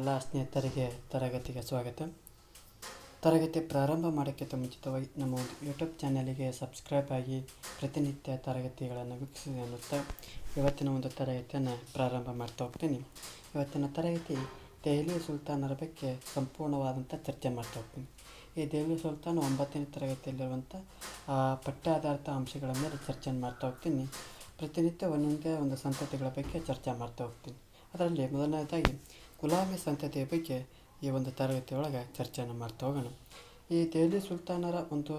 ಎಲ್ಲ ಸ್ನೇಹಿತರಿಗೆ ತರಗತಿಗೆ ಸ್ವಾಗತ. ತರಗತಿ ಪ್ರಾರಂಭ ಮಾಡೋಕ್ಕಿಂತ ಮುಂಚಿತವಾಗಿ ನಮ್ಮ ಒಂದು ಯೂಟ್ಯೂಬ್ ಚಾನಲಿಗೆ ಸಬ್ಸ್ಕ್ರೈಬ್ ಆಗಿ ಪ್ರತಿನಿತ್ಯ ತರಗತಿಗಳನ್ನು ವೀಕ್ಷಿಸಿ ಅನ್ನುತ್ತಾ ಇವತ್ತಿನ ಒಂದು ತರಗತಿಯನ್ನು ಪ್ರಾರಂಭ ಮಾಡ್ತಾ ಹೋಗ್ತೀನಿ. ಇವತ್ತಿನ ತರಗತಿ ದೆಹಲಿ ಸುಲ್ತಾನರ ಬಗ್ಗೆ ಸಂಪೂರ್ಣವಾದಂಥ ಚರ್ಚೆ ಮಾಡ್ತಾ ಹೋಗ್ತೀನಿ. ಈ ದೆಹಲಿ ಸುಲ್ತಾನ್ 9ನೇ ತರಗತಿಯಲ್ಲಿರುವಂಥ ಪಠ್ಯಾಧಾರಿತ ಅಂಶಗಳ ಮೇಲೆ ಚರ್ಚೆಯನ್ನು ಮಾಡ್ತಾ ಹೋಗ್ತೀನಿ. ಪ್ರತಿನಿತ್ಯ ಒಂದೊಂದೇ ಒಂದು ಸಂತತಿಗಳ ಬಗ್ಗೆ ಚರ್ಚೆ ಮಾಡ್ತಾ ಹೋಗ್ತೀನಿ. ಅದರಲ್ಲಿ ಮೊದಲನೇದಾಗಿ ಗುಲಾಮಿ ಸಂತತಿಯ ಬಗ್ಗೆ ಈ ಒಂದು ತರಗತಿಯೊಳಗೆ ಚರ್ಚೆಯನ್ನು ಮಾಡ್ತಾ ಹೋಗೋಣ. ಈ ದೆಹಲಿ ಸುಲ್ತಾನರ ಒಂದು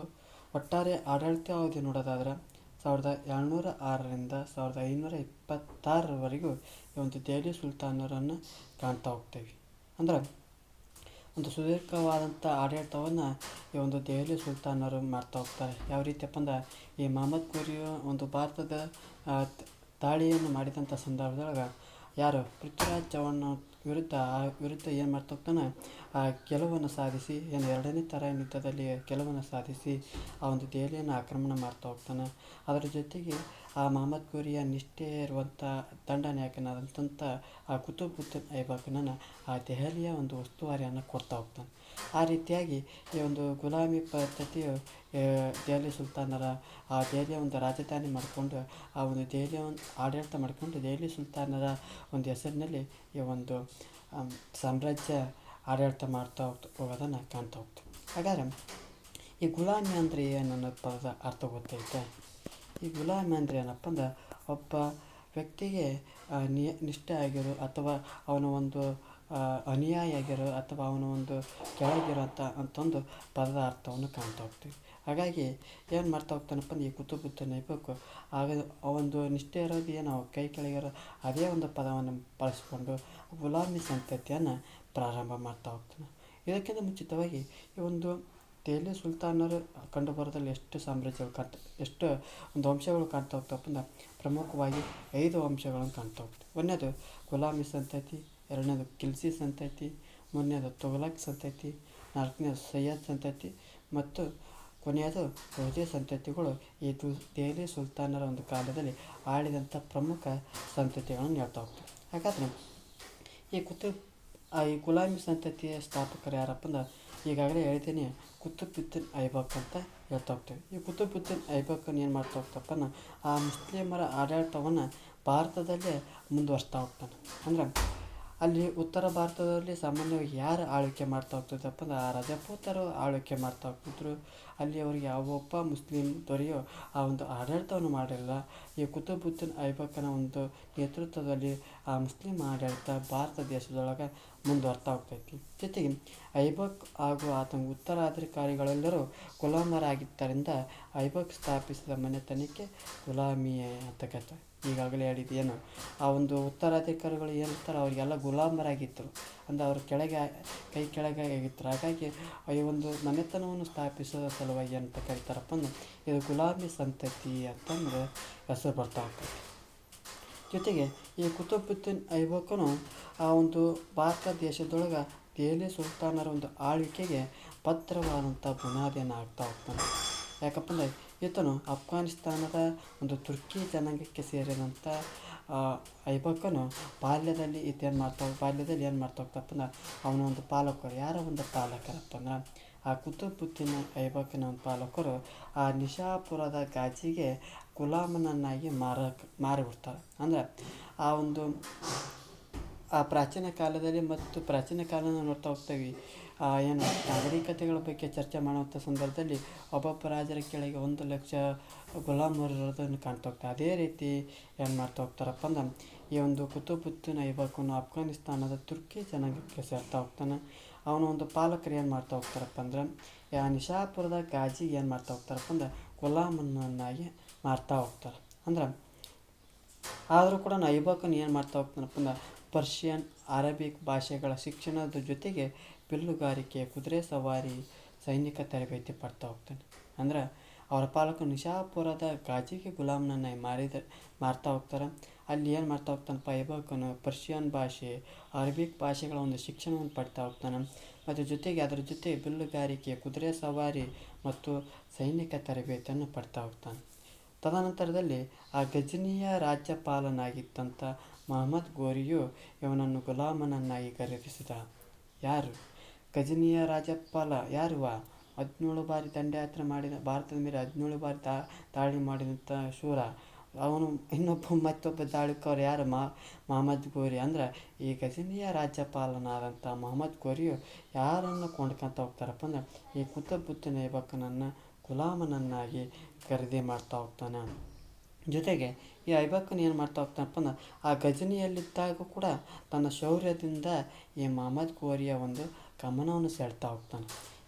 ಒಟ್ಟಾರೆ ಆಡಳಿತಾವಧಿ ನೋಡೋದಾದ್ರೆ 1706ರಿಂದ 1526ರವರೆಗೂ ಈ ಒಂದು ದೆಹಲಿ ಸುಲ್ತಾನರನ್ನು ಕಾಣ್ತಾ ಹೋಗ್ತೇವೆ. ಅಂದ್ರೆ ಒಂದು ಸುದೀರ್ಘವಾದಂಥ ಆಡಳಿತವನ್ನು ಈ ಒಂದು ದೆಹಲಿ ಸುಲ್ತಾನರು ಮಾಡ್ತಾ ಹೋಗ್ತಾರೆ. ಯಾವ ರೀತಿಯಪ್ಪ ಅಂದ್ರೆ ಈ ಮಹಮ್ಮದ್ ಘೋರಿಯು ಒಂದು ಭಾರತದ ದಾಳಿಯನ್ನು ಮಾಡಿದಂಥ ಸಂದರ್ಭದೊಳಗೆ ಯಾರು ಪೃಥ್ವಿರಾಜ್ ಚೌಹಾಣ್ ವಿರುದ್ಧ ಏನು ಮಾಡ್ತಾ ಹೋಗ್ತಾನೆ, ಗೆಲುವನ್ನು ಸಾಧಿಸಿ ಎರಡನೇ ತರಾಯಿನ್ ಯುದ್ಧದಲ್ಲಿ ಗೆಲುವನ್ನು ಸಾಧಿಸಿ ಆ ಒಂದು ದೆಹಲಿಯನ್ನು ಆಕ್ರಮಣ ಮಾಡ್ತಾ ಹೋಗ್ತಾನೆ. ಅದರ ಜೊತೆಗೆ ಆ ಮಹಮ್ಮದ್ ಘೋರಿಯ ನಿಷ್ಠೆ ಇರುವಂಥ ದಂಡನಾಯಕನಾದಂಥ ಆ ಕುತುಬುದ್ದೀನ್ ಐಬಕ್ನನ್ನು ಆ ದೆಹಲಿಯ ಒಂದು ಉಸ್ತುವಾರಿಯನ್ನು ಕೊಡ್ತಾ ಹೋಗ್ತಾನೆ. ಆ ರೀತಿಯಾಗಿ ಈ ಒಂದು ಗುಲಾಮಿ ಪದ್ಧತಿಯು ದೆಹಲಿ ಸುಲ್ತಾನರ ಆ ದೆಹಲಿಯ ಒಂದು ರಾಜಧಾನಿ ಮಾಡಿಕೊಂಡು ಆ ಒಂದು ದೆಹಲಿಯ ಒಂದು ಆಡಳಿತ ಮಾಡಿಕೊಂಡು ದೆಹಲಿ ಸುಲ್ತಾನರ ಒಂದು ಹೆಸರಿನಲ್ಲಿ ಈ ಒಂದು ಸಾಮ್ರಾಜ್ಯ ಆಡಳಿತ ಮಾಡ್ತಾ ಹೋಗೋದನ್ನು ಕಾಣ್ತಾ ಹೋಗ್ತೀವಿ. ಹಾಗಾದರೆ ಈ ಗುಲಾಮಿ ಅಂದರೆ ಏನು ಅನ್ನೋ ಪದದ ಅರ್ಥ ಗೊತ್ತೈತೆ. ಈ ಗುಲಾಮಿ ಅಂದರೆ ಏನಪ್ಪ ಅಂದ್ರೆ ಒಬ್ಬ ವ್ಯಕ್ತಿಗೆ ನಿಷ್ಠೆ ಆಗಿರೋ ಅಥವಾ ಅವನ ಒಂದು ಅನುಯಾಯಿ ಆಗಿರೋ ಅಥವಾ ಅವನ ಒಂದು ಕೆಳಗಿರೋ ಅಂತೊಂದು ಪದದ ಅರ್ಥವನ್ನು ಕಾಣ್ತಾ ಹೋಗ್ತೀವಿ. ಹಾಗಾಗಿ ಏನು ಮಾಡ್ತಾ ಹೋಗ್ತಾನಪ್ಪ ಅಂದ್ರೆ ಈ ಕುತುಬುದ್ದೀನ್ ಐಬಕ್ ಆಗ ಒಂದು ನಿಷ್ಠೆ ಇರೋದು ಏನು ಕೈ ಕೆಳಗಿರೋ ಅದೇ ಒಂದು ಪದವನ್ನು ಬಳಸಿಕೊಂಡು ಗುಲಾಮಿ ಸಂತತಿಯನ್ನು ಪ್ರಾರಂಭ ಮಾಡ್ತಾ ಹೋಗ್ತಾನೆ. ಇದಕ್ಕಿಂತ ಮುಂಚಿತವಾಗಿ ಈ ಒಂದು ದೆಹಲಿ ಸುಲ್ತಾನರು ಕಂಡು ಬರೋದ್ರಲ್ಲಿ ಎಷ್ಟು ಸಾಮ್ರಾಜ್ಯಗಳು ಎಷ್ಟು ಒಂದು ವಂಶಗಳು ಕಾಣ್ತಾ ಹೋಗ್ತಪ್ಪ ಅಂದ್ರೆ ಪ್ರಮುಖವಾಗಿ 5 ಅಂಶಗಳನ್ನು ಕಾಣ್ತಾ ಹೋಗ್ತವೆ. ಒಂದನೇದು ಗುಲಾಮಿ ಸಂತತಿ, ಎರಡನೇದು ಖಿಲ್ಜಿ ಸಂತತಿ, ಮೂರನೇದು ತುಘಲಕ್ ಸಂತತಿ, ನಾಲ್ಕನೇದು ಸಯ್ಯದ್ ಸಂತತಿ ಮತ್ತು ಕೊನೆಯದು ಘೋರಿ ಸಂತತಿಗಳು ಈ ದೆಹಲಿ ಸುಲ್ತಾನರ ಒಂದು ಕಾಲದಲ್ಲಿ ಆಳಿದಂಥ ಪ್ರಮುಖ ಸಂತತಿಗಳನ್ನು ಹೇಳ್ತಾ ಹೋಗ್ತವೆ. ಹಾಗಾದರೆ ಈ ಗುಲಾಮಿ ಸಂತತಿಯ ಸ್ಥಾಪಕರು ಯಾರಪ್ಪ ಅಂದ್ರೆ ಈಗಾಗಲೇ ಹೇಳ್ತೀನಿ, ಕುತುಬುದ್ದೀನ್ ಐಬಕ್ ಅಂತ ಹೇಳ್ತಾ ಹೋಗ್ತೇವೆ. ಈ ಕುತುಬುದ್ದೀನ್ ಐಬಕನ್ನು ಏನು ಮಾಡ್ತಾ ಹೋಗ್ತಪ್ಪ ಅಂದ್ರೆ ಆ ಮುಸ್ಲಿಮರ ಆಡಳಿತವನ್ನು ಭಾರತದಲ್ಲೇ ಮುಂದುವರಿಸ್ತಾ ಹೋಗ್ತಾನೆ. ಅಂದ್ರೆ ಅಲ್ಲಿ ಉತ್ತರ ಭಾರತದಲ್ಲಿ ಸಾಮಾನ್ಯವಾಗಿ ಯಾರು ಆಳ್ವಿಕೆ ಮಾಡ್ತಾ ಹೋಗ್ತಿದ್ದಪ್ಪ ಅಂದ್ರೆ ಆ ರಜಪೂತರು ಆಳ್ವಿಕೆ ಮಾಡ್ತಾ ಹೋಗ್ತಿದ್ರು. ಅಲ್ಲಿ ಅವರಿಗೆ ಯಾವೊಬ್ಬ ಮುಸ್ಲಿಂ ದೊರೆಯೋ ಆ ಒಂದು ಆಡಳಿತವನ್ನು ಮಾಡಿರಲಿಲ್ಲ. ಈ ಕುತುಬುದ್ದೀನ್ ಐಬಕನ ಒಂದು ನೇತೃತ್ವದಲ್ಲಿ ಆ ಮುಸ್ಲಿಂ ಆಡಳಿತ ಭಾರತ ದೇಶದೊಳಗೆ ಮುಂದುವರ್ತಾ ಹೋಗ್ತೈತಿ. ಜೊತೆಗೆ ಐಬಕ್ ಹಾಗೂ ಆತನ ಉತ್ತರಾಧಿಕಾರಿಗಳೆಲ್ಲರೂ ಗುಲಾಮರಾಗಿದ್ದರಿಂದ ಐಬಕ್ ಸ್ಥಾಪಿಸಿದ ಮನೆತನಕ್ಕೆ ಗುಲಾಮಿ ಅಂತ ಕರೀತಾರೆ. ಈಗಾಗಲೇ ಹೇಳಿದ್ದೇನು, ಆ ಒಂದು ಉತ್ತರಾಧಿಕಾರಿಗಳು ಏನಿರ್ತಾರೆ ಅವರಿಗೆಲ್ಲ ಗುಲಾಮರಾಗಿದ್ದರು, ಅಂದರೆ ಅವ್ರ ಕೈ ಕೆಳಗೆ ಆಗಿತ್ತು. ಹಾಗಾಗಿ ಈ ಒಂದು ಮನೆತನವನ್ನು ಸ್ಥಾಪಿಸೋ ಸಲುವಾಗಿ ಅಂತ ಕರೀತಾರಪ್ಪ ಅಂದ್ರೆ ಇದು ಗುಲಾಮಿ ಸಂತತಿ ಅಂತಂದ್ರೆ ಹೆಸರು ಬರ್ತಾ ಹೋಗ್ತದೆ. ಜೊತೆಗೆ ಈ ಕುತುಬುದ್ದೀನ್ ಐಬಕನು ಆ ಒಂದು ಭಾರತ ದೇಶದೊಳಗೆ ದೆಹಲಿ ಸುಲ್ತಾನರ ಒಂದು ಆಳ್ವಿಕೆಗೆ ಭದ್ರವಾದಂಥ ಬುನಾದಿಯನ್ನು ಹಾಕ್ತಾ ಹೋಗ್ತಾನೆ. ಯಾಕಪ್ಪ ಅಂದರೆ ಈತನು ಅಫ್ಘಾನಿಸ್ತಾನದ ಒಂದು ತುರ್ಕಿ ಜನಾಂಗಕ್ಕೆ ಸೇರಿದಂಥ ಐಬಕನು ಬಾಲ್ಯದಲ್ಲಿ ಏನು ಮಾಡ್ತಾ ಹೋಗ್ತಪ್ಪ ಅಂದ್ರೆ ಅವನ ಒಂದು ಪಾಲಕರು ಯಾರ ಒಂದು ಪಾಲಕರಪ್ಪ ಅಂದ್ರೆ ಆ ಕುತುಬುದ್ದೀನ್ ಐಬಕನ ಒಂದು ಪಾಲಕರು ಆ ನಿಶಾಪುರದ ಗಾಜಿಗೆ ಗುಲಾಮನನ್ನಾಗಿ ಮಾರಿಬಿಡ್ತಾರೆ. ಅಂದರೆ ಆ ಒಂದು ಪ್ರಾಚೀನ ಕಾಲದಲ್ಲಿ ಮತ್ತು ಪ್ರಾಚೀನ ಕಾಲನ ನೋಡ್ತಾ ಹೋಗ್ತೇವೆ, ಏನು ನಾಗರಿಕತೆಗಳ ಬಗ್ಗೆ ಚರ್ಚೆ ಮಾಡುವಂಥ ಸಂದರ್ಭದಲ್ಲಿ ಒಬ್ಬೊಬ್ಬ ರಾಜರ ಕೆಳಗೆ 1 ಲಕ್ಷ ಗುಲಾಮರು ಇರೋದನ್ನು ಕಾಣ್ತಾ ಹೋಗ್ತಾರೆ. ಅದೇ ರೀತಿ ಏನು ಮಾಡ್ತಾ ಹೋಗ್ತಾರಪ್ಪ ಅಂದ್ರೆ ಈ ಒಂದು ಕುತುಬುದ್ದೀನ್ ಐಬಕನು ಅಫ್ಘಾನಿಸ್ತಾನದ ತುರ್ಕಿ ಜನಾಂಗಕ್ಕೆ ಸೇರ್ತಾ ಹೋಗ್ತಾನೆ. ಅವನ ಒಂದು ಪಾಲಕರು ಏನು ಮಾಡ್ತಾ ಹೋಗ್ತಾರಪ್ಪ ಅಂದ್ರೆ ಆ ನಿಶಾಪುರದ ಗಾಜಿಗೆ ಏನು ಮಾಡ್ತಾ ಹೋಗ್ತಾರಪ್ಪ ಅಂದ್ರೆ ಗುಲಾಮನನ್ನಾಗಿ ಮಾರ್ತಾ ಹೋಗ್ತಾರೆ. ಅಂದ್ರೆ ಆದರೂ ಕೂಡ ಐಬಕನು ಏನು ಮಾಡ್ತಾ ಹೋಗ್ತಾನಪ್ಪ ಅಂದ್ರೆ ಪರ್ಷಿಯನ್, ಅರಬಿಕ್ ಭಾಷೆಗಳ ಶಿಕ್ಷಣದ ಜೊತೆಗೆ ಬಿಲ್ಲುಗಾರಿಕೆ, ಕುದುರೆ ಸವಾರಿ, ಸೈನಿಕ ತರಬೇತಿ ಪಡ್ತಾ ಹೋಗ್ತಾನೆ. ಅಂದ್ರೆ ಅವರ ಪಾಲಕರು ನಿಶಾಪುರದ ಗಾಜಿಗೆ ಗುಲಾಮನನ್ನಾಗಿ ಮಾರ್ತಾ ಹೋಗ್ತಾರೆ. ಅಲ್ಲಿ ಏನು ಮಾಡ್ತಾ ಹೋಗ್ತಾನಪ್ಪ ಐಬಕನು ಪರ್ಷಿಯನ್ ಭಾಷೆ, ಅರಬಿಕ್ ಭಾಷೆಗಳ ಒಂದು ಶಿಕ್ಷಣವನ್ನು ಪಡ್ತಾ ಹೋಗ್ತಾನೆ. ಮತ್ತು ಜೊತೆಗೆ ಅದರ ಜೊತೆ ಬಿಲ್ಲುಗಾರಿಕೆ, ಕುದುರೆ ಸವಾರಿ ಮತ್ತು ಸೈನಿಕ ತರಬೇತಿಯನ್ನು ಪಡ್ತಾ ಹೋಗ್ತಾನೆ. ತದನಂತರದಲ್ಲಿ ಆ ಗಜನಿಯ ರಾಜ್ಯಪಾಲನಾಗಿದ್ದಂಥ ಮಹಮ್ಮದ್ ಗೋರಿಯು ಇವನನ್ನು ಗುಲಾಮನನ್ನಾಗಿ ಖರೀದಿಸಿದ. ಯಾರು? ಗಜನಿಯ ರಾಜ್ಯಪಾಲ ಯಾರುವ? 17 ಬಾರಿ ದಂಡಯಾತ್ರೆ ಮಾಡಿದ, ಭಾರತದ ಮೇಲೆ 17 ಬಾರಿ ದಾಳಿ ಮಾಡಿದಂಥ ಶೂರ ಅವನು. ಮತ್ತೊಬ್ಬ ದಾಳಿಕೋರ ಯಾರು? ಮಹಮ್ಮದ್ ಗೋರಿ. ಅಂದ್ರೆ ಈ ಗಜನಿಯ ರಾಜ್ಯಪಾಲನಾದಂಥ ಮಹಮ್ಮದ್ ಗೋರಿಯು ಯಾರನ್ನು ಕೊಂಡ್ಕೊಂತ ಹೋಗ್ತಾರಪ್ಪ ಅಂದ್ರೆ ಈ ಕುತುಬುದ್ದೀನ್ ಐಬಕನನ್ನು ಗುಲಾಮನನ್ನಾಗಿ ಖರೀದಿ ಮಾಡ್ತಾ ಹೋಗ್ತಾನೆ. ಜೊತೆಗೆ ಈ ಐಬಕನ್ ಏನು ಮಾಡ್ತಾ ಹೋಗ್ತಾನಪ್ಪ ಅಂದ್ರೆ ಆ ಗಜನಿಯಲ್ಲಿದ್ದಾಗ ಕೂಡ ತನ್ನ ಶೌರ್ಯದಿಂದ ಈ ಮಹಮ್ಮದ್ ಗೋರಿಯ ಒಂದು ಗಮನವನ್ನು ಸೆಳ್ತಾ ಹೋಗ್ತಾನೆ.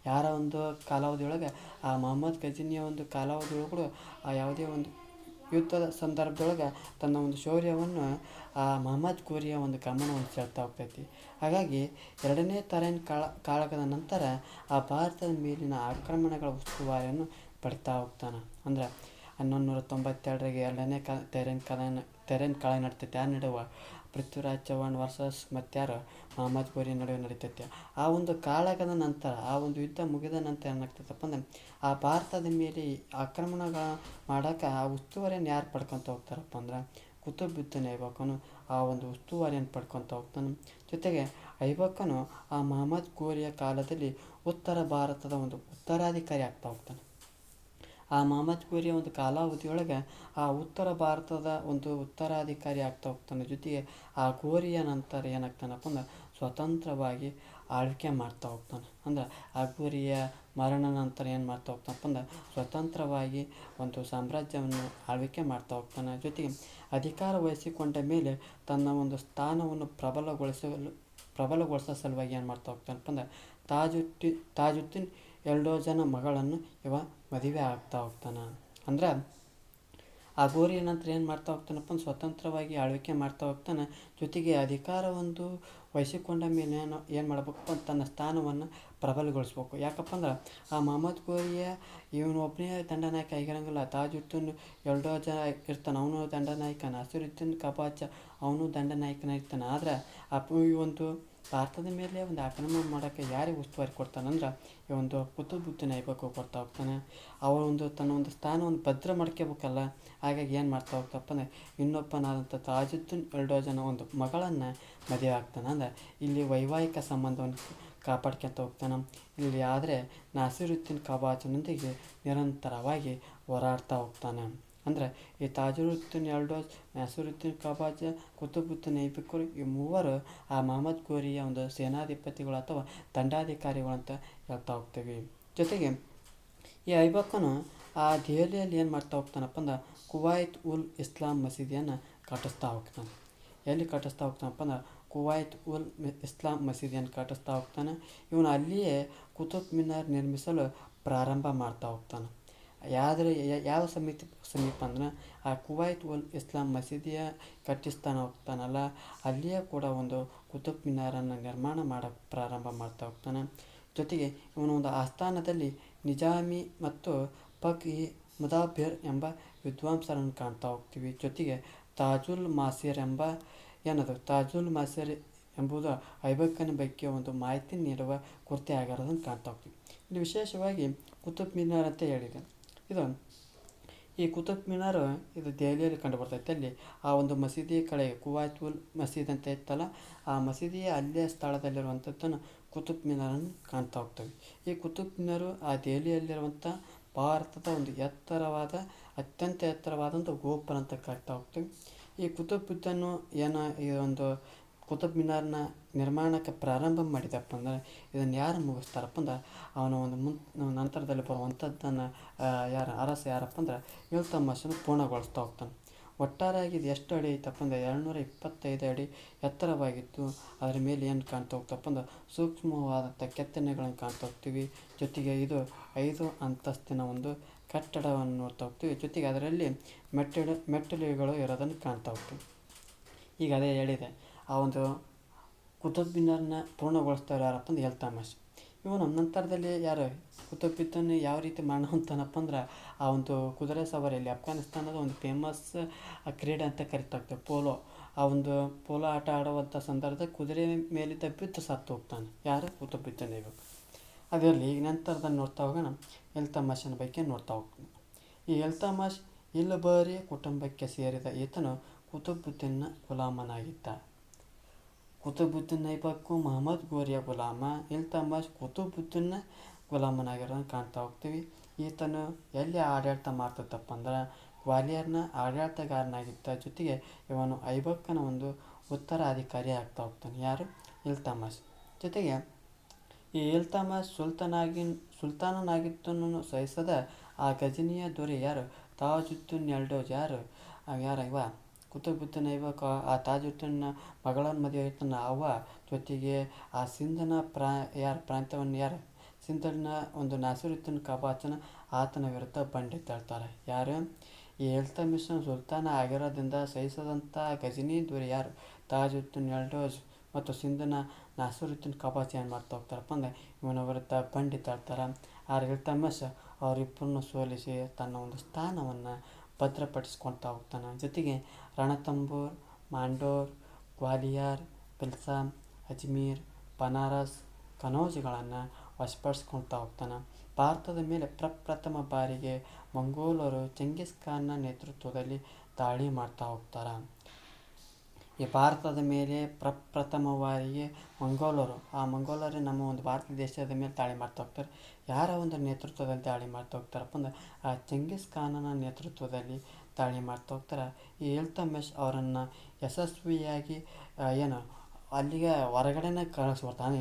ಯಾರ ಒಂದು ಕಾಲಾವಧಿಯೊಳಗೆ ಆ ಮಹಮ್ಮದ್ ಗಜನಿಯ ಒಂದು ಕಾಲಾವಧಿಯೊಳಗೆ ಕೂಡ ಆ ಯಾವುದೇ ಒಂದು ಯುದ್ಧದ ಸಂದರ್ಭದೊಳಗೆ ತನ್ನ ಒಂದು ಶೌರ್ಯವನ್ನು ಆ ಮಹಮ್ಮದ್ ಗೋರಿಯ ಒಂದು ಗಮನವನ್ನು ಸೆಳ್ತಾ ಹೋಗ್ತೈತಿ. ಹಾಗಾಗಿ 2ನೇ ತರೇನ್ ಕಾಳಗದ ನಂತರ ಆ ಭಾರತದ ಮೇಲಿನ ಆಕ್ರಮಣಗಳ ಉಸ್ತುವಾರಿಯನ್ನು ಪಡಿತಾ ಹೋಗ್ತಾನೆ. ಅಂದ್ರೆ 1192 2ನೇ ತರೇನ್ ಕಾಳ ನಡಿತೈತೆ. ಯಾರು ನಡುವ? ಪೃಥ್ವಿರಾಜ್ ಚೌಹಾಣ್ ವರ್ಸಸ್ ಮತ್ತಾರು? ಮಹಮ್ಮದ್ ಗೋರಿ ನಡುವೆ ನಡೀತೈತೆ. ಆ ಒಂದು ಕಾಳಗದ ನಂತರ, ಆ ಒಂದು ಯುದ್ಧ ಮುಗಿದ ನಂತರ ಏನಾಗ್ತೈತಪ್ಪ ಅಂದ್ರೆ ಆ ಭಾರತದ ಮೇಲೆ ಆಕ್ರಮಣಗಳ ಮಾಡೋಕೆ ಆ ಉಸ್ತುವಾರಿಯನ್ನು ಯಾರು ಪಡ್ಕೊತ ಹೋಗ್ತಾರಪ್ಪ ಅಂದ್ರೆ ಕುತುಬುದ್ದೀನ್ ಐಬಕನು ಆ ಒಂದು ಉಸ್ತುವಾರಿಯನ್ನು ಪಡ್ಕೊತ ಹೋಗ್ತಾನೆ. ಜೊತೆಗೆ ಐಬಕನು ಆ ಮಹಮ್ಮದ್ ಗೋರಿಯ ಕಾಲದಲ್ಲಿ ಉತ್ತರ ಭಾರತದ ಒಂದು ಉತ್ತರಾಧಿಕಾರಿ ಆಗ್ತಾ ಹೋಗ್ತಾನೆ. ಆ ಮಹಮ್ಮದ್ ಗೋರಿಯ ಒಂದು ಕಾಲಾವಧಿಯೊಳಗೆ ಆ ಉತ್ತರ ಭಾರತದ ಒಂದು ಉತ್ತರಾಧಿಕಾರಿ ಆಗ್ತಾ ಹೋಗ್ತಾನೆ. ಜೊತೆಗೆ ಆ ಗೋರಿಯ ನಂತರ ಏನಾಗ್ತಾನಪ್ಪ ಅಂದ್ರೆ ಸ್ವತಂತ್ರವಾಗಿ ಆಳ್ವಿಕೆ ಮಾಡ್ತಾ ಹೋಗ್ತಾನೆ. ಅಂದ್ರೆ ಆ ಗೋರಿಯ ಮರಣ ನಂತರ ಏನು ಮಾಡ್ತಾ ಹೋಗ್ತಾನಪ್ಪ ಅಂದ್ರೆ ಸ್ವತಂತ್ರವಾಗಿ ಒಂದು ಸಾಮ್ರಾಜ್ಯವನ್ನು ಆಳ್ವಿಕೆ ಮಾಡ್ತಾ ಹೋಗ್ತಾನೆ. ಜೊತೆಗೆ ಅಧಿಕಾರ ವಹಿಸಿಕೊಂಡ ಮೇಲೆ ತನ್ನ ಒಂದು ಸ್ಥಾನವನ್ನು ಪ್ರಬಲಗೊಳಿಸೋ ಸಲುವಾಗಿ ಏನು ಮಾಡ್ತಾ ಹೋಗ್ತಾನಪ್ಪ ಅಂದ್ರೆ ತಾಜುದ್ದೀನ್ 2 ಜನ ಮಗಳನ್ನು ಇವ ಮದುವೆ ಆಗ್ತಾ ಹೋಗ್ತಾನೆ. ಅಂದ್ರೆ ಆ ಗೋರಿಯ ನಂತರ ಏನು ಮಾಡ್ತಾ ಹೋಗ್ತಾನಪ್ಪ ಅಂದ್ರೆ ಸ್ವತಂತ್ರವಾಗಿ ಆಳ್ವಿಕೆ ಮಾಡ್ತಾ ಹೋಗ್ತಾನೆ. ಜೊತೆಗೆ ಅಧಿಕಾರ ಒಂದು ವಹಿಸಿಕೊಂಡ ಮೇಲೆ ಏನು ಮಾಡಬೇಕಪ್ಪ ಅಂತ ತನ್ನ ಸ್ಥಾನವನ್ನು ಪ್ರಬಲಗೊಳಿಸ್ಬೇಕು. ಯಾಕಪ್ಪ ಅಂದ್ರೆ ಆ ಮಹಮ್ಮದ್ ಗೋರಿಯ ಇವನು ಒಬ್ಬನೇ ದಂಡನಾಯಕ ಆಗಿರಂಗಿಲ್ಲ. ತಾಜುದ್ದೀನ್ 2 ಜನ ಇರ್ತಾನೆ, ಅವನು ದಂಡನಾಯಕ. ನಾಸಿರುದ್ದೀನ್ ಕಬಾಚ ಅವನು ದಂಡನಾಯಕನಾಗಿರ್ತಾನೆ. ಆದರೆ ಈ ಒಂದು ಭಾರತದ ಮೇಲೆ ಒಂದು ಆಕ್ರಮಣ ಮಾಡೋಕ್ಕೆ ಯಾರಿಗೆ ಉಸ್ತುವಾರಿ ಕೊಡ್ತಾನಂದ್ರೆ ಈ ಒಂದು ಕುತುಬುದ್ದೀನ್ ಐಬಕ್ ಕೊಡ್ತಾ ಹೋಗ್ತಾನೆ. ಅವನು ತನ್ನ ಒಂದು ಸ್ಥಾನವನ್ನು ಭದ್ರ ಮಾಡ್ಕೋಬೇಕಲ್ಲ. ಹಾಗಾಗಿ ಏನು ಮಾಡ್ತಾ ಹೋಗ್ತಪ್ಪ ಅಂದರೆ ಇನ್ನೊಬ್ಬನಾದಂಥ ತಾಜುದ್ದೀನ್ 2 ಜನ ಒಂದು ಮಗಳನ್ನು ಮದುವೆ ಆಗ್ತಾನೆ. ಅಂದರೆ ಇಲ್ಲಿ ವೈವಾಹಿಕ ಸಂಬಂಧವನ್ನು ಕಾಪಾಡ್ಕೊತ ಹೋಗ್ತಾನೆ. ಇಲ್ಲಿ ಆದರೆ ನಾಸಿರುದ್ದೀನ್ ಕಬಾಚನೊಂದಿಗೆ ನಿರಂತರವಾಗಿ ಹೋರಾಡ್ತಾ ಹೋಗ್ತಾನೆ. ಅಂದರೆ ಈ ತಾಜುದ್ದೀನ್ 2, ನಾಸಿರುದ್ದೀನ್ ಕಬಾಚ, ಕುತುಬುದ್ದೀನ್ ಐಬಕರು ಈ ಮೂವರು ಆ ಮಹಮ್ಮದ್ ಗೋರಿಯ ಒಂದು ಸೇನಾಧಿಪತಿಗಳು ಅಥವಾ ದಂಡಾಧಿಕಾರಿಗಳು ಅಂತ ಹೇಳ್ತಾ ಹೋಗ್ತೀವಿ. ಜೊತೆಗೆ ಈ ಐಬಕನು ಆ ದೆಹಲಿಯಲ್ಲಿ ಏನು ಮಾಡ್ತಾ ಹೋಗ್ತಾನಪ್ಪ ಅಂದ್ರೆ ಕುವೈತ್ ಉಲ್ ಇಸ್ಲಾಂ ಮಸೀದಿಯನ್ನು ಕಟ್ಟಿಸ್ತಾ ಹೋಗ್ತಾನೆ. ಎಲ್ಲಿ ಕಟ್ಟಿಸ್ತಾ ಹೋಗ್ತಾನಪ್ಪ ಅಂದ್ರೆ ಕುವೈತ್ ಉಲ್ ಇಸ್ಲಾಂ ಮಸೀದಿಯನ್ನು ಕಟ್ಟಿಸ್ತಾ ಹೋಗ್ತಾನೆ. ಇವನು ಅಲ್ಲಿಯೇ ಕುತುಬ್ ಮಿನಾರ್ ನಿರ್ಮಿಸಲು ಪ್ರಾರಂಭ ಮಾಡ್ತಾ ಹೋಗ್ತಾನೆ. ಯಾವ ಸಮೀಪ ಅಂದ್ರೆ ಆ ಕುವೈತ್ ಉಲ್ ಇಸ್ಲಾಂ ಮಸೀದಿಯ ಕಟ್ಟಿಸ್ತಾನೆ ಹೋಗ್ತಾನಲ್ಲ, ಅಲ್ಲಿಯೇ ಕೂಡ ಒಂದು ಕುತುಬ್ ಮಿನಾರನ್ನು ನಿರ್ಮಾಣ ಮಾಡೋಕ್ಕೆ ಪ್ರಾರಂಭ ಮಾಡ್ತಾ ಹೋಗ್ತಾನೆ. ಜೊತೆಗೆ ಇವನ ಒಂದು ಆಸ್ಥಾನದಲ್ಲಿ ನಿಜಾಮಿ ಮತ್ತು ಫಕ್-ಇ ಮುದಾಬ್ಬಿರ್ ಎಂಬ ವಿದ್ವಾಂಸರನ್ನು ಕಾಣ್ತಾ ಹೋಗ್ತೀವಿ. ಜೊತೆಗೆ ತಾಜುಲ್ ಮಾಸಿರ್ ಎಂಬುದು ಐಬಕನ ಬಗ್ಗೆ ಒಂದು ಮಾಹಿತಿ ನೀಡುವ ಕೃತಿ ಆಗಿರೋದನ್ನು ಕಾಣ್ತಾ ಹೋಗ್ತೀವಿ. ಇಲ್ಲಿ ವಿಶೇಷವಾಗಿ ಕುತುಬ್ ಮಿನಾರ್ ಅಂತ ಹೇಳಿದೆ. ಈ ಕುತುಬ್ ಮಿನಾರ್ ಇದು ದೆಹಲಿಯಲ್ಲಿ ಕಂಡು ಬರ್ತೈತೆ. ಅಲ್ಲಿ ಆ ಒಂದು ಮಸೀದಿ ಕಡೆಗೆ ಕುವೈತ್ ಉಲ್ ಮಸೀದ್ ಅಂತ ಇತ್ತಲ್ಲ, ಆ ಮಸೀದಿಯ ಅಲ್ಲೇ ಸ್ಥಳದಲ್ಲಿರುವಂಥದ್ದನ್ನು ಕುತುಬ್ ಮಿನಾರನ್ನು ಕಾಣ್ತಾ ಹೋಗ್ತವೆ. ಈ ಕುತುಬ್ ಮಿನಾರು ಆ ದೆಹಲಿಯಲ್ಲಿರುವಂಥ ಭಾರತದ ಒಂದು ಅತ್ಯಂತ ಎತ್ತರವಾದಂಥ ಗೋಪುರ ಅಂತ ಕಾಣ್ತಾ ಹೋಗ್ತೀವಿ. ಈ ಕುತುಬುದ್ದೀನ್ ಈ ಒಂದು ಕುತುಬ್ ಮಿನಾರ್ನ ನಿರ್ಮಾಣಕ್ಕೆ ಪ್ರಾರಂಭ ಮಾಡಿದಪ್ಪ ಅಂದ್ರೆ ಇದನ್ನು ಯಾರು ಮುಗಿಸ್ತಾರಪ್ಪ ಅಂದ್ರೆ ಅವನ ಒಂದು ನಂತರದಲ್ಲಿ ಬರುವಂಥದ್ದನ್ನು ಯಾರಪ್ಪ ಅಂದ್ರೆ ಇಲ್ತುತ್ಮಿಶನು ಪೂರ್ಣಗೊಳಿಸ್ತಾ ಹೋಗ್ತಾನೆ. ಒಟ್ಟಾರೆಯಾಗಿ ಇದು ಎಷ್ಟು ಅಡಿ ಐತಪ್ಪ ಅಂದ್ರೆ 225 ಅಡಿ ಎತ್ತರವಾಗಿತ್ತು. ಅದರ ಮೇಲೆ ಏನು ಕಾಣ್ತಾ ಹೋಗ್ತಪ್ಪ ಅಂದ್ರೆ ಸೂಕ್ಷ್ಮವಾದಂಥ ಕೆತ್ತನೆಗಳನ್ನು ಕಾಣ್ತಾ ಹೋಗ್ತೀವಿ. ಜೊತೆಗೆ ಇದು 5 ಅಂತಸ್ತಿನ ಒಂದು ಕಟ್ಟಡವನ್ನು ನೋಡ್ತಾ ಹೋಗ್ತೀವಿ. ಜೊತೆಗೆ ಅದರಲ್ಲಿ ಮೆಟ್ಟಿಲುಗಳು ಇರೋದನ್ನು ಕಾಣ್ತಾ ಹೋಗ್ತೀವಿ. ಈಗ ಅದೇ ಹೇಳಿದೆ, ಆ ಒಂದು ಕುತುಬ್ ಮಿನಾರ್ನ ಪೂರ್ಣಗೊಳಿಸ್ತಾರೆ ಯಾರಪ್ಪ ಅಂದ್ರೆ ಇಲ್ತುತ್ಮಿಶ್. ಇವನು ನಂತರದಲ್ಲಿ ಕುತುಬುದ್ದೀನ್ ಯಾವ ರೀತಿ ಮಾಡ್ತಾನಪ್ಪ ಅಂದ್ರೆ ಆ ಒಂದು ಕುದುರೆ ಸವಾರಿಯಲ್ಲಿ ಅಫ್ಘಾನಿಸ್ತಾನದ ಒಂದು ಫೇಮಸ್ ಕ್ರೀಡೆ ಅಂತ ಕರಿತಾ ಹೋಗ್ತೇವೆ ಪೋಲೋ. ಆ ಒಂದು ಪೋಲೋ ಆಟ ಆಡುವಂಥ ಸಂದರ್ಭದಲ್ಲಿ ಕುದುರೆ ಮೇಲಿದ್ದ ಬಿದ್ದು ಸತ್ತು ಹೋಗ್ತಾನೆ. ಕುತುಬುದ್ದೀನ್ ಐಬಕ್. ಅದರಲ್ಲಿ ಈಗ ನಂತರದಲ್ಲಿ ನೋಡ್ತಾ ಹೋಗೋಣ ಇಲ್ತುತ್ಮಿಶನ ಬಗ್ಗೆ ನೋಡ್ತಾ ಹೋಗ್ತಾನೆ. ಈ ಇಲ್ತುತ್ಮಿಶ್ ಇಲ್ಬರಿ ಕುಟುಂಬಕ್ಕೆ ಸೇರಿದ ಈತನು ಕುತುಬುದ್ದೀನ್ನ ಗುಲಾಮನಾಗಿದ್ದ. ಕುತುಬುದ್ದೀನ್ ಐಬಕ್ಕು ಮಹಮ್ಮದ್ ಗೋರಿಯ ಗುಲಾಮ, ಇಲ್ತಮಸ್ ಕುತುಬುದ್ದೀನ್ನ ಗುಲಾಮನಾಗಿರೋದನ್ನು ಕಾಣ್ತಾ ಹೋಗ್ತೀವಿ. ಈತನು ಎಲ್ಲಿ ಆಡಳಿತ ಮಾಡ್ತಿದ್ದಪ್ಪ ಅಂದ್ರೆ ಗ್ವಾಲಿಯರ್ನ ಆಡಳಿತಗಾರನಾಗಿದ್ದ. ಜೊತೆಗೆ ಇವನು ಐಬಕ್ಕನ ಒಂದು ಉತ್ತರಾಧಿಕಾರಿ ಆಗ್ತಾ ಹೋಗ್ತಾನೆ. ಯಾರು? ಇಲ್ತಮಸ್. ಜೊತೆಗೆ ಈ ಇಲ್ತಮಸ್ ಸುಲ್ತಾನನಾಗಿದ್ದನ್ನು ಸಹಿಸದ ಆ ಗಜನಿಯ ದೊರೆ ಯಾರು? ತಾಜುದ್ದೀನ್ ಎಲ್ಡೋಜ್. ಯಾರ ಇವ ಕುತುಬುದ್ದೀನ್ ಐಬಕ್ ಆ ತಾಜುದ್ದೀನ್ನ ಮಗಳನ್ನು ಮದುವೆ ಆಯ್ತಾನ ಅವ. ಜೊತೆಗೆ ಆ ಸಿಂಧನ ಪ್ರಾಂತ್ಯವನ್ನು ಸಿಂಧನ ಒಂದು ನಾಸಿರುದ್ದೀನ್ ಕಬಾಚನ ಆತನ ವಿರುದ್ಧ ಬಂಡೆತ್ತಾಳ್ತಾರೆ. ಯಾರು? ಈ ಇಲ್ತಮಿಷನ್ ಸುಲ್ತಾನ ಆಗಿರೋದ್ರಿಂದ ಸಹಿಸದಂಥ ಗಜನಿ ದೊರೆ ಯಾರು? ತಾಜುದ್ದೀನ್ ಎಲ್ಡೋಜ್ ಮತ್ತು ಸಿಂಧನ ನಾಸಿರುದ್ದೀನ್ ಕಬಾಚ ಏನು ಮಾಡ್ತಾ ಹೋಗ್ತಾರಪ್ಪ ಅಂದರೆ ಇವನ ವಿರುದ್ಧ ಬಂಡೆತ್ತಾಳ್ತಾರೆ. ಆದ್ರೆ ಇಲ್ತಮಿಷ್ ಅವರಿಬ್ಬರನ್ನು ಸೋಲಿಸಿ ತನ್ನ ಒಂದು ಸ್ಥಾನವನ್ನು ಭದ್ರಪಡಿಸ್ಕೊಳ್ತಾ ಹೋಗ್ತಾನೆ. ಜೊತೆಗೆ ರಣತಂಬೂರ್, ಮಾಂಡೋರ್, ಗ್ವಾಲಿಯರ್, ಬಿಲ್ಸಾಮ್, ಅಜ್ಮೀರ್, ಬನಾರಸ್, ಕನೌಜ್ಗಳನ್ನು ವಶಪಡಿಸ್ಕೊಳ್ತಾ ಹೋಗ್ತಾನೆ. ಭಾರತದ ಮೇಲೆ ಪ್ರಪ್ರಥಮ ಬಾರಿಗೆ ಮಂಗೋಲರು ಚೆಂಗಿಸ್ ಖಾನ್ನ ನೇತೃತ್ವದಲ್ಲಿ ದಾಳಿ ಮಾಡ್ತಾ ಹೋಗ್ತಾರೆ. ಈ ಭಾರತದ ಮೇಲೆ ಪ್ರಪ್ರಥಮವಾಗಿ ಮಂಗೋಲರು ನಮ್ಮ ಒಂದು ಭಾರತ ದೇಶದ ಮೇಲೆ ದಾಳಿ ಮಾಡ್ತಾ ಹೋಗ್ತಾರೆ. ಯಾರ ಒಂದು ನೇತೃತ್ವದಲ್ಲಿ ದಾಳಿ ಮಾಡ್ತಾ ಹೋಗ್ತಾರಪ್ಪ ಅಂದ್ರೆ ಆ ಚೆಂಗಿಸ್ ಖಾನನ ನೇತೃತ್ವದಲ್ಲಿ ದಾಳಿ ಮಾಡ್ತಾ ಹೋಗ್ತಾರೆ. ಈ ಇಲ್ತಮಿಷ್ ಅವರನ್ನು ಯಶಸ್ವಿಯಾಗಿ ಅಲ್ಲಿಗೆ ಹೊರಗಡೆನೇ ಕಳಿಸ್ಬಿಡ್ತಾನೆ,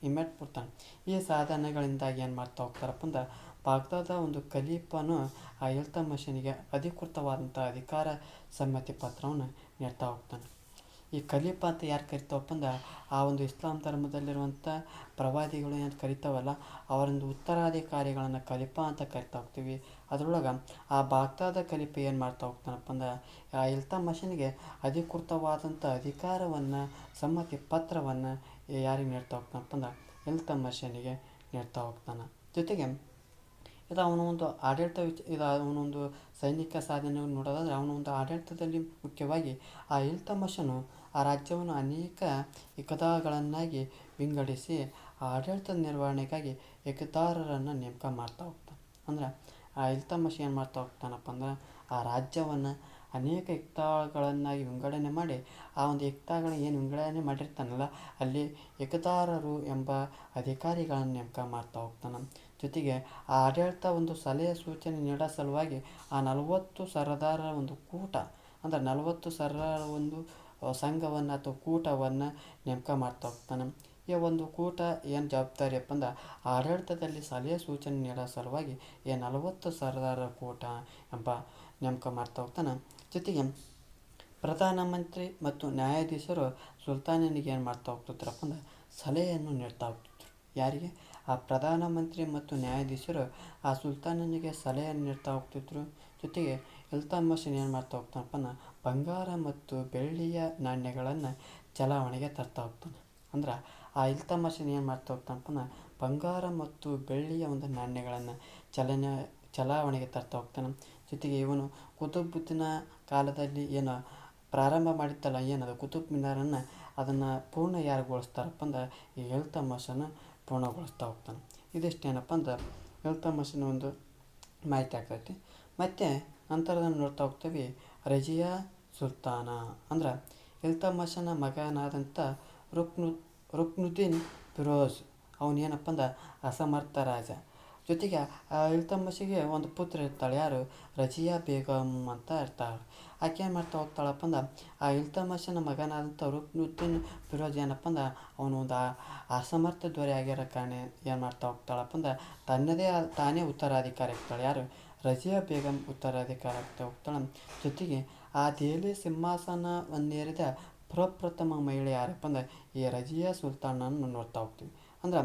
ಹಿಮ್ಮೆಟ್ಬಿಡ್ತಾನೆ. ಈ ಸಾಧನೆಗಳಿಂದಾಗಿ ಏನು ಮಾಡ್ತಾ ಹೋಗ್ತಾರಪ್ಪ ಅಂದ್ರೆ ಬಾಗ್ದಾದ ಒಂದು ಖಲೀಫನು ಆ ಇಲ್ತಮಿಷನಿಗೆ ಅಧಿಕೃತವಾದಂಥ ಅಧಿಕಾರ ಸಮ್ಮತಿ ಪತ್ರವನ್ನು ನೀಡ್ತಾ ಹೋಗ್ತಾನೆ. ಈ ಖಲೀಫ ಅಂತ ಯಾರು ಕರಿತಾವಪ್ಪ ಅಂದ್ರೆ ಆ ಒಂದು ಇಸ್ಲಾಂ ಧರ್ಮದಲ್ಲಿರುವಂಥ ಪ್ರವಾದಿಗಳು ಏನು ಕರಿತಾವಲ್ಲ ಅವರೊಂದು ಉತ್ತರಾಧಿಕಾರಿಗಳನ್ನು ಖಲೀಫ ಅಂತ ಕರಿತಾ ಹೋಗ್ತೀವಿ. ಅದರೊಳಗೆ ಆ ಬಾಗ್ದಾದ ಖಲೀಫ ಏನು ಮಾಡ್ತಾ ಹೋಗ್ತಾನಪ್ಪ ಅಂದ್ರೆ ಆ ಇಲ್ತಮಿಷನಿಗೆ ಅಧಿಕೃತವಾದಂಥ ಅಧಿಕಾರವನ್ನು ಸಮ್ಮತಿ ಪತ್ರವನ್ನು ಯಾರಿಗೆ ನೀಡ್ತಾ ಹೋಗ್ತಾನಪ್ಪ ಅಂದ್ರೆ ಇಲ್ತಮಿಷನಿಗೆ ನೀಡ್ತಾ ಹೋಗ್ತಾನೆ. ಜೊತೆಗೆ ಇದು ಅವನ ಒಂದು ಇದು ಅವನೊಂದು ಸೈನಿಕ ಸಾಧನೆ ನೋಡೋದಾದರೆ ಅವನ ಒಂದು ಆಡಳಿತದಲ್ಲಿ ಮುಖ್ಯವಾಗಿ ಆ ಇಲ್ತಮಿಷನು ಆ ರಾಜ್ಯವನ್ನು ಅನೇಕ ಇಕದಾಗಳನ್ನಾಗಿ ವಿಂಗಡಿಸಿ ಆ ಆಡಳಿತದ ನಿರ್ವಹಣೆಗಾಗಿ ಇಕದಾರರನ್ನು ನೇಮಕ ಮಾಡ್ತಾ ಹೋಗ್ತಾನೆ. ಅಂದ್ರೆ ಆ ಇಲ್ತಮಿಷ್ ಏನು ಮಾಡ್ತಾ ಹೋಗ್ತಾನಪ್ಪ ಅಂದ್ರೆ ಆ ರಾಜ್ಯವನ್ನು ಅನೇಕ ಇಕ್ತಾಗಳನ್ನಾಗಿ ವಿಂಗಡಣೆ ಮಾಡಿ ಆ ಒಂದು ಇಕ್ತಾಗಳ ಏನು ವಿಂಗಡಣೆ ಮಾಡಿರ್ತಾನಲ್ಲ ಅಲ್ಲಿ ಇಕದಾರರು ಎಂಬ ಅಧಿಕಾರಿಗಳನ್ನು ನೇಮಕ ಮಾಡ್ತಾ ಹೋಗ್ತಾನೆ. ಜೊತೆಗೆ ಆ ಆಡಳಿತ ಒಂದು ಸಲಹೆ ಸೂಚನೆ ನೀಡೋ ಸಲುವಾಗಿ ಆ 40 ಸರದಾರರ ಒಂದು ಕೂಟ ಅಂದರೆ 40 ಸರದಾರರ ಒಂದು ಸಂಘವನ್ನು ಅಥವಾ ಕೂಟವನ್ನು ನೇಮಕ ಮಾಡ್ತಾ ಹೋಗ್ತಾನೆ. ಈ ಒಂದು ಕೂಟ ಏನು ಜವಾಬ್ದಾರಿಯಪ್ಪ ಅಂದ್ರೆ ಆಡಳಿತದಲ್ಲಿ ಸಲಹೆ ಸೂಚನೆ ನೀಡೋ ಸಲುವಾಗಿ ಈ 40 ಸರದಾರರ ಕೂಟ ಎಂಬ ನೇಮಕ ಮಾಡ್ತಾ ಹೋಗ್ತಾನೆ. ಜೊತೆಗೆ ಪ್ರಧಾನಮಂತ್ರಿ ಮತ್ತು ನ್ಯಾಯಾಧೀಶರು ಸುಲ್ತಾನನಿಗೆ ಏನು ಮಾಡ್ತಾ ಹೋಗ್ತಿದ್ರಪ್ಪ ಅಂದ್ರೆ ಸಲಹೆಯನ್ನು ನೀಡ್ತಾ ಹೋಗ್ತಿದ್ರು. ಯಾರಿಗೆ? ಆ ಪ್ರಧಾನಮಂತ್ರಿ ಮತ್ತು ನ್ಯಾಯಾಧೀಶರು ಆ ಸುಲ್ತಾನನಿಗೆ ಸಲಹೆಯನ್ನು ನೀಡ್ತಾ ಹೋಗ್ತಿದ್ರು. ಜೊತೆಗೆ ಇಲ್ತಮಿಷ್ ಏನು ಮಾಡ್ತಾ ಹೋಗ್ತಾನಪ್ಪ ಅಂದ್ರೆ ಬಂಗಾರ ಮತ್ತು ಬೆಳ್ಳಿಯ ನಾಣ್ಯಗಳನ್ನು ಚಲಾವಣೆಗೆ ತರ್ತಾ ಹೋಗ್ತಾನೆ. ಅಂದ್ರೆ ಆ ಇಲ್ತಮಿಷ್ ಏನು ಮಾಡ್ತಾ ಹೋಗ್ತಾನಪ್ಪ ಅಂದ್ರೆ ಬಂಗಾರ ಮತ್ತು ಬೆಳ್ಳಿಯ ಒಂದು ನಾಣ್ಯಗಳನ್ನು ಚಲಾವಣೆಗೆ ತರ್ತಾ ಹೋಗ್ತಾನೆ. ಜೊತೆಗೆ ಇವನು ಕುತುಬುದ್ದೀನ ಕಾಲದಲ್ಲಿ ಏನು ಪ್ರಾರಂಭ ಮಾಡಿತ್ತಲ್ಲ ಏನದು ಕುತುಬ್ ಮಿನಾರನ್ನು ಅದನ್ನು ಪೂರ್ಣ ಯಾರುಗೊಳಿಸ್ತಾರಪ್ಪ ಅಂದ್ರೆ ಈ ಇಲ್ತಮಿಷನ್ನು ಪೂರ್ಣಗೊಳಿಸ್ತಾ ಹೋಗ್ತಾನೆ. ಇದಿಷ್ಟೇನಪ್ಪ ಅಂದ್ರೆ ಇಲ್ತಮಿಷನ ಒಂದು ಮಾಹಿತಿ ಆಗ್ತೈತಿ. ಮತ್ತು ನಂತರದಲ್ಲಿ ನೋಡ್ತಾ ಹೋಗ್ತೀವಿ ರಜಿಯಾ ಸುಲ್ತಾನ. ಅಂದ್ರೆ ಇಲ್ತಮಿಷನ ಮಗನಾದಂಥ ರುಕ್ನುದ್ದೀನ್ ಫಿರೋಜ್ ಅವನೇನಪ್ಪ ಅಂದ್ರೆ ಅಸಮರ್ಥ ರಾಜ. ಜೊತೆಗೆ ಆ ಇಲ್ತಮಿಷಿಗೆ ಒಂದು ಪುತ್ರ ಇರ್ತಾಳೆ. ಯಾರು? ರಜಿಯಾ ಬೇಗಮ್ ಅಂತ ಇರ್ತಾಳೆ. ಆಕೆ ಏನು ಮಾಡ್ತಾ ಹೋಗ್ತಾಳಪ್ಪ ಅಂದ್ರೆ ಆ ಇಲ್ತಮಿಷನ ಮಗನಾದಂಥ ರುಕ್ನುದ್ದೀನ್ ಫಿರೋಜ್ ಏನಪ್ಪ ಅಂದ್ರೆ ಅವನು ಒಂದು ಅಸಮರ್ಥ ದೊರೆ ಆಗಿರೋ ಕಾರಣ ಏನು ಮಾಡ್ತಾ ಹೋಗ್ತಾಳಪ್ಪ ಅಂದ್ರೆ ತಾನೇ ಉತ್ತರಾಧಿಕಾರಿ ಆಗ್ತಾಳೆ. ಯಾರು? ರಜಿಯಾ ಬೇಗಮ್ ಉತ್ತರಾಧಿಕಾರಿ ಆಗ್ತಾ ಹೋಗ್ತಾಳೆ. ಜೊತೆಗೆ ಆ ದೆಹಲಿ ಸಿಂಹಾಸನವನ್ನೇರಿದ ಪ್ರಪ್ರಥಮ ಮಹಿಳೆ ಯಾರಪ್ಪ ಅಂದ್ರೆ ಈ ರಜಿಯಾ ಸುಲ್ತಾನನ್ನು ನೋಡ್ತಾ ಹೋಗ್ತೀವಿ. ಅಂದ್ರೆ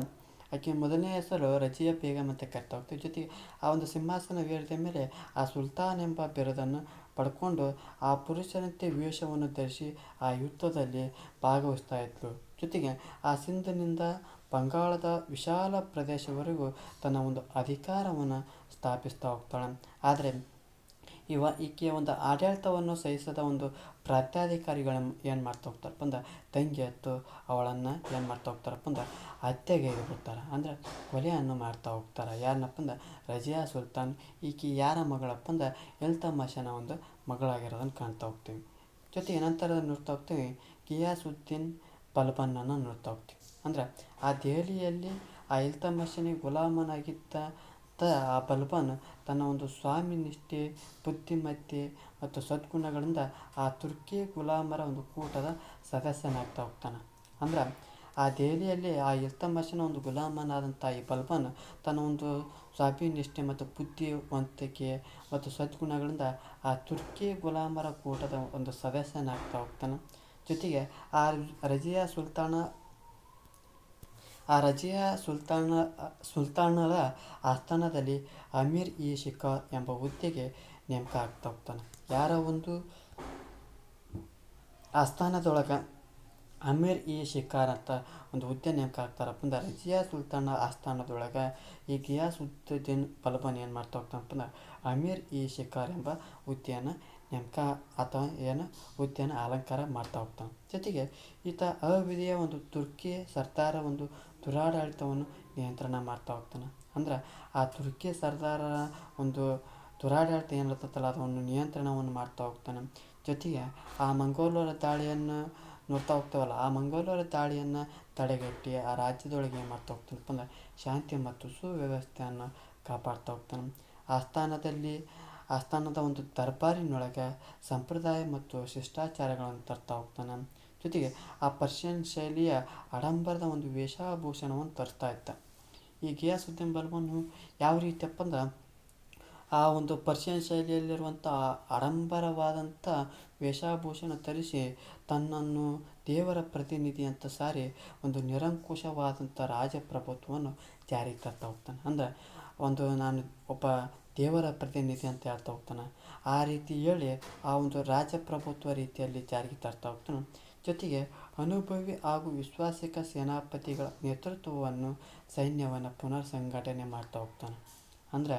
ಆಕೆ ಮೊದಲನೇ ಹೆಸರು ರಜಿಯಾ ಬೇಗಮ್ ಅಂತ ಕರಿತಾ ಹೋಗ್ತೀವಿ. ಜೊತೆಗೆ ಆ ಒಂದು ಸಿಂಹಾಸನವೇರಿದ ಮೇಲೆ ಆ ಸುಲ್ತಾನ್ ಎಂಬ ಬಿರುದನ್ನು ಪಡ್ಕೊಂಡು ಆ ಪುರುಷರಂತೆ ವೇಷವನ್ನು ಧರಿಸಿ ಆ ಯುದ್ಧದಲ್ಲಿ ಭಾಗವಹಿಸ್ತಾ ಇದ್ಳು. ಜೊತೆಗೆ ಆ ಸಿಂಧನಿಂದ ಬಂಗಾಳದ ವಿಶಾಲ ಪ್ರದೇಶವರೆಗೂ ತನ್ನ ಒಂದು ಅಧಿಕಾರವನ್ನು ಸ್ಥಾಪಿಸ್ತಾ ಹೋಗ್ತಾಳೆ. ಆದರೆ ಈಕೆಯ ಒಂದು ಆಡಳಿತವನ್ನು ಸಹಿಸದ ಒಂದು ಪ್ರಾಂತ್ಯಾಧಿಕಾರಿಗಳು ಏನು ಮಾಡ್ತಾ ಹೋಗ್ತಾರಪ್ಪ ಅಂದ್ರೆ ತಂಗಿ ಎತ್ತು ಅವಳನ್ನು ಏನು ಮಾಡ್ತಾ ಹೋಗ್ತಾರಪ್ಪ ಅಂದ್ರೆ ಹತ್ಯೆಗೆ ಬಿಡ್ತಾರೆ. ಅಂದರೆ ಕೊಲೆಯನ್ನು ಮಾಡ್ತಾ ಹೋಗ್ತಾರೆ. ಯಾರನ್ನಪ್ಪ ಅಂದ್ರೆ ರಜಿಯಾ ಸುಲ್ತಾನ್. ಈಕೆ ಯಾರ ಮಗಳಪ್ಪ ಅಂದ್ರೆ ಇಲ್ತಮಿಷನ ಒಂದು ಮಗಳಾಗಿರೋದನ್ನು ಕಾಣ್ತಾ ಹೋಗ್ತೀವಿ. ಜೊತೆಗೆ ನಂತರ ನೋಡ್ತಾ ಹೋಗ್ತೀವಿ ಗಿಯಾಸುದ್ದೀನ್ ಬಲ್ಬನನ್ನು ನೋಡ್ತಾ ಹೋಗ್ತೀವಿ. ಅಂದರೆ ಆ ದೆಹಲಿಯಲ್ಲಿ ಆ ಇಲ್ತಮಷನಿಗೆ ಗುಲಾಮನಾಗಿದ್ದ ಆ ಬಲ್ಬನ್ ತನ್ನ ಒಂದು ಸ್ವಾಮಿ ನಿಷ್ಠೆ, ಬುದ್ಧಿಮತ್ತೆ ಮತ್ತು ಸದ್ಗುಣಗಳಿಂದ ಆ ತುರ್ಕಿ ಗುಲಾಮರ ಒಂದು ಕೂಟದ ಸದಸ್ಯನಾಗ್ತಾ ಹೋಗ್ತಾನೆ. ಅಂದ್ರೆ ಆ ದೆಹಲಿಯಲ್ಲಿ ಆ ಇಲ್ತಮಷನ ಒಂದು ಗುಲಾಮನಾದಂಥ ಈ ಬಲ್ಬನ್ ತನ್ನ ಒಂದು ಸ್ವಾಭಿನಿಷ್ಠೆ ಮತ್ತು ಬುದ್ಧಿವಂತಿಕೆ ಮತ್ತು ಸದ್ಗುಣಗಳಿಂದ ಆ ತುರ್ಕಿ ಗುಲಾಮರ ಕೂಟದ ಒಂದು ಸದಸ್ಯನಾಗ್ತಾ ಹೋಗ್ತಾನೆ. ಜೊತೆಗೆ ಆ ರಜಿಯಾ ಸುಲ್ತಾನರ ಆಸ್ಥಾನದಲ್ಲಿ ಅಮೀರ್ ಇ ಶಿಕಾರ್ ಎಂಬ ಹುದ್ದೆಗೆ ನೇಮಕ ಆಗ್ತಾ ಹೋಗ್ತಾನೆ. ಯಾರ ಒಂದು ಆಸ್ಥಾನದೊಳಗೆ ಅಮೀರ್ ಇ ಶಿಕಾರ್ ಅಂತ ಒಂದು ಹುದ್ದೆ ನೇಮಕ ಆಗ್ತಾರಪ್ಪ ಅಂದ್ರೆ ರಜಿಯಾ ಸುಲ್ತಾನ ಆಸ್ಥಾನದೊಳಗೆ ಈ ಗಿಯಾಸುದ್ದೀನ್ ಬಲ್ಬನ್ ಏನು ಮಾಡ್ತಾ ಹೋಗ್ತಾನಪ್ಪ ಅಂದ್ರೆ ಅಮೀರ್ ಇ ಶಿಕಾರ್ ಎಂಬ ಹುದ್ದೆಯನ್ನು ನೇಮಕ ಅಥವಾ ಹುದ್ದೆಯನ್ನು ಅಲಂಕಾರ ಮಾಡ್ತಾ ಹೋಗ್ತಾನೆ. ಜೊತೆಗೆ ಈತ ಅವಿಧಿಯ ಒಂದು ತುರ್ಕಿ ಸರ್ದಾರ ಒಂದು ದುರಾಡಳಿತವನ್ನು ನಿಯಂತ್ರಣ ಮಾಡ್ತಾ ಹೋಗ್ತಾನೆ. ಅಂದ್ರೆ ಆ ತುರ್ಕಿ ಸರ್ದಾರರ ಒಂದು ದುರಾಡಳಿತ ಏನಿರ್ತಲ್ಲ ಅದನ್ನು ನಿಯಂತ್ರಣವನ್ನು ಮಾಡ್ತಾ ಹೋಗ್ತಾನೆ. ಜೊತೆಗೆ ಆ ಮಂಗೋಲರ ದಾಳಿಯನ್ನು ನೋಡ್ತಾ ಹೋಗ್ತಾವಲ್ಲ, ಆ ಮಂಗೋಲರ ದಾಳಿಯನ್ನು ತಡೆಗಟ್ಟಿ ಆ ರಾಜ್ಯದೊಳಗೆ ಏನು ಮಾಡ್ತಾ ಹೋಗ್ತಾನಪ್ಪ ಅಂದ್ರೆ ಶಾಂತಿ ಮತ್ತು ಸುವ್ಯವಸ್ಥೆಯನ್ನು ಕಾಪಾಡ್ತಾ ಹೋಗ್ತಾನೆ. ಆಸ್ಥಾನದ ಒಂದು ದರ್ಬಾರಿನೊಳಗೆ ಸಂಪ್ರದಾಯ ಮತ್ತು ಶಿಷ್ಟಾಚಾರಗಳನ್ನು ತರ್ತಾ ಹೋಗ್ತಾನೆ. ಜೊತೆಗೆ ಆ ಪರ್ಷಿಯನ್ ಶೈಲಿಯ ಆಡಂಬರದ ಒಂದು ವೇಷಭೂಷಣವನ್ನು ತರ್ತಾ ಇದ್ದ. ಈ ಗಿಯಾಸುದ್ದೀನ್ ಬಲ್ಬನು ಯಾವ ರೀತಿಯಪ್ಪ ಅಂದ್ರೆ ಆ ಒಂದು ಪರ್ಷಿಯನ್ ಶೈಲಿಯಲ್ಲಿರುವಂಥ ಆಡಂಬರವಾದಂಥ ವೇಷಭೂಷಣ ಧರಿಸಿ ತನ್ನನ್ನು ದೇವರ ಪ್ರತಿನಿಧಿ ಅಂತ ಸಾರಿ ಒಂದು ನಿರಂಕುಶವಾದಂಥ ರಾಜಪ್ರಭುತ್ವವನ್ನು ಜಾರಿಗೆ ತರ್ತಾ ಹೋಗ್ತಾನೆ. ಅಂದರೆ ನಾನು ಒಬ್ಬ ದೇವರ ಪ್ರತಿನಿಧಿ ಅಂತ ಹೇಳ್ತಾ ಹೋಗ್ತಾನೆ. ಆ ರೀತಿ ಹೇಳಿ ಆ ಒಂದು ರಾಜಪ್ರಭುತ್ವ ರೀತಿಯಲ್ಲಿ ಜಾರಿಗೆ ತರ್ತಾ ಹೋಗ್ತಾನೆ. ಜೊತೆಗೆ ಅನುಭವಿ ಹಾಗೂ ವಿಶ್ವಾಸಿಕ ಸೇನಾಪತಿಗಳ ನೇತೃತ್ವವನ್ನು ಸೈನ್ಯವನ್ನು ಪುನರ್ ಸಂಘಟನೆ ಮಾಡ್ತಾ ಹೋಗ್ತಾನೆ. ಅಂದರೆ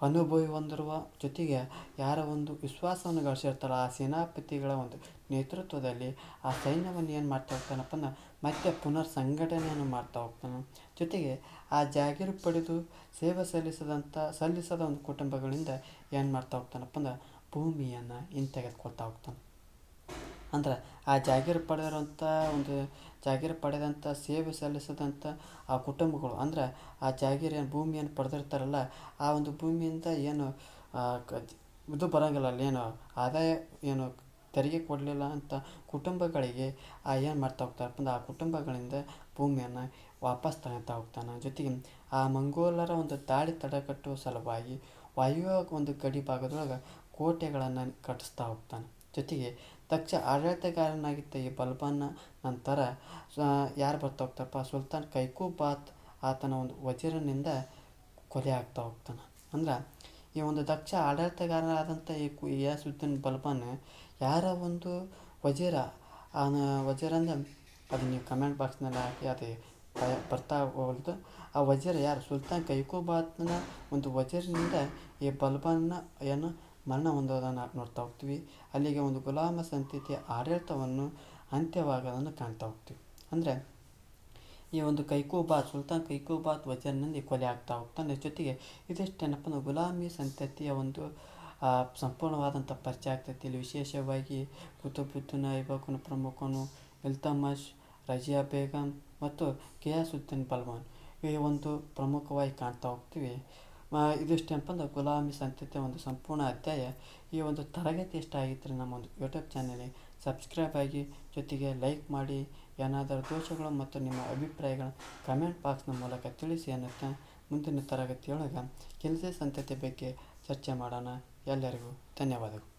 ಅನುಭವಿ ಹೊಂದಿರುವ ಜೊತೆಗೆ ಯಾರ ಒಂದು ವಿಶ್ವಾಸವನ್ನು ಗಳಿಸಿರ್ತಾರಲ್ಲ ಆ ಸೇನಾಪತಿಗಳ ಒಂದು ನೇತೃತ್ವದಲ್ಲಿ ಆ ಸೈನ್ಯವನ್ನು ಏನು ಮಾಡ್ತಾ ಹೋಗ್ತಾನಪ್ಪ ಅಂದ್ರೆ ಮತ್ತೆ ಪುನರ್ ಸಂಘಟನೆಯನ್ನು ಮಾಡ್ತಾ ಹೋಗ್ತಾನೆ. ಜೊತೆಗೆ ಆ ಜಾಗೀರು ಪಡೆದು ಸೇವೆ ಸಲ್ಲಿಸದ ಒಂದು ಕುಟುಂಬಗಳಿಂದ ಏನು ಮಾಡ್ತಾ ಹೋಗ್ತಾನಪ್ಪ ಅಂದ್ರೆ ಭೂಮಿಯನ್ನು ಹಿಂತೆಗೆದುಕೊಳ್ತಾ ಹೋಗ್ತಾನೆ. ಅಂದ್ರೆ ಆ ಜಾಗೀರು ಪಡೆದಂಥ ಸೇವೆ ಸಲ್ಲಿಸಿದಂಥ ಆ ಕುಟುಂಬಗಳು ಅಂದ್ರೆ ಆ ಭೂಮಿಯನ್ನು ಪಡೆದಿರ್ತಾರಲ್ಲ ಆ ಒಂದು ಭೂಮಿಯಿಂದ ಏನು ಇದು ಬರೋಂಗಿಲ್ಲ ಏನು ಆದಾಯ ತೆರಿಗೆ ಕೊಡಲಿಲ್ಲ ಅಂತ ಕುಟುಂಬಗಳಿಗೆ ಏನು ಮಾಡ್ತಾ ಹೋಗ್ತಾರಪ್ಪ ಅಂದ್ರೆ ಆ ಕುಟುಂಬಗಳಿಂದ ಭೂಮಿಯನ್ನು ವಾಪಸ್ ತಗೊಳ್ತಾ ಹೋಗ್ತಾನೆ. ಜೊತೆಗೆ ಆ ಮಂಗೋಲರ ಒಂದು ದಾಳಿ ತಡೆಗಟ್ಟುವ ಸಲುವಾಗಿ ವಾಯುವ್ಯ ಒಂದು ಗಡಿ ಭಾಗದೊಳಗೆ ಕೋಟೆಗಳನ್ನು ಕಟ್ಟಿಸ್ತಾ ಹೋಗ್ತಾನೆ. ಜೊತೆಗೆ ದಕ್ಷ ಆಡಳಿತಗಾರನಾಗಿದ್ದ ಈ ಬಲ್ಬನ್ನ ನಂತರ ಯಾರು ಬರ್ತಾ ಹೋಗ್ತಾರಪ್ಪ ಸುಲ್ತಾನ್ ಕೈಕುಬಾತ್ ಆತನ ಒಂದು ವಜೀರನಿಂದ ಕೊಲೆ ಆಗ್ತಾ ಹೋಗ್ತಾನೆ. ಅಂದ್ರೆ ಈ ಒಂದು ದಕ್ಷ ಆಡಳಿತಗಾರನಾದಂಥ ಈ ಗಿಯಾಸುದ್ದೀನ್ ಬಲ್ಬನ್ ಯಾರ ಒಂದು ವಜೀರ ವಜೀರಂದ್ರೆ ಅದು ನೀವು ಕಮೆಂಟ್ ಬಾಕ್ಸ್ನಲ್ಲಿ ಹಾಕಿ ಅದು ಬರ್ತಾ ಹೋಗ್ದು. ಆ ವಜೀರ ಯಾರು ಸುಲ್ತಾನ್ ಕೈಕುಬಾತ್ನ ಒಂದು ವಜೀರನಿಂದ ಈ ಬಲ್ಬನ್ನ ಮರಣ ಹೊಂದೋದನ್ನು ನೋಡ್ತಾ ಹೋಗ್ತೀವಿ. ಅಲ್ಲಿಗೆ ಒಂದು ಗುಲಾಮ ಸಂತತಿಯ ಆಡಳಿತವನ್ನು ಅಂತ್ಯವಾಗೋದನ್ನು ಕಾಣ್ತಾ ಹೋಗ್ತೀವಿ. ಅಂದರೆ ಈ ಒಂದು ಸುಲ್ತಾನ್ ಕೈಕುಬಾತ್ ವಜೀರನಿಂದ ಕೊಲೆ ಆಗ್ತಾ ಹೋಗ್ತಾನೆ. ಜೊತೆಗೆ ಇದಿಷ್ಟೇನಪ್ಪ ಅಂದ್ರೆ ಗುಲಾಮಿ ಸಂತತಿಯ ಒಂದು ಸಂಪೂರ್ಣವಾದಂಥ ಪರಿಚಯ ಆಗ್ತೈತಿ. ಇಲ್ಲಿ ವಿಶೇಷವಾಗಿ ಕುತುಬುದ್ದೀನ್ ಐಬಕನ ಪ್ರಮುಖನು, ಇಲ್ತಮಷ್, ರಜಿಯಾ ಬೇಗಂ ಮತ್ತು ಗಿಯಾಸುದ್ದೀನ್ ಬಲ್ಬನ್ ಈ ಒಂದು ಪ್ರಮುಖವಾಗಿ ಕಾಣ್ತಾ ಹೋಗ್ತೀವಿ. ಇದಿಷ್ಟೇನಪ್ಪ ಅಂದ್ರೆ ಗುಲಾಮಿ ಸಂತತಿಯ ಒಂದು ಸಂಪೂರ್ಣ ಅಧ್ಯಾಯ. ಈ ಒಂದು ತರಗತಿ ಇಷ್ಟ ಆಗಿದ್ದರೆ ನಮ್ಮ ಒಂದು ಯೂಟ್ಯೂಬ್ ಚಾನಲ್ಗೆ ಸಬ್ಸ್ಕ್ರೈಬ್ ಆಗಿ, ಜೊತೆಗೆ ಲೈಕ್ ಮಾಡಿ, ಏನಾದರೂ ದೋಷಗಳು ಮತ್ತು ನಿಮ್ಮ ಅಭಿಪ್ರಾಯಗಳನ್ನು ಕಮೆಂಟ್ ಬಾಕ್ಸ್ನ ಮೂಲಕ ತಿಳಿಸಿ ಅನ್ನುತ್ತಾ ಮುಂದಿನ ತರಗತಿಯೊಳಗೆ ಕಿಲ್ಜಿ ಸಂತತಿ ಬಗ್ಗೆ ಚರ್ಚೆ ಮಾಡೋಣ. ಎಲ್ಲರಿಗೂ ಧನ್ಯವಾದಗಳು.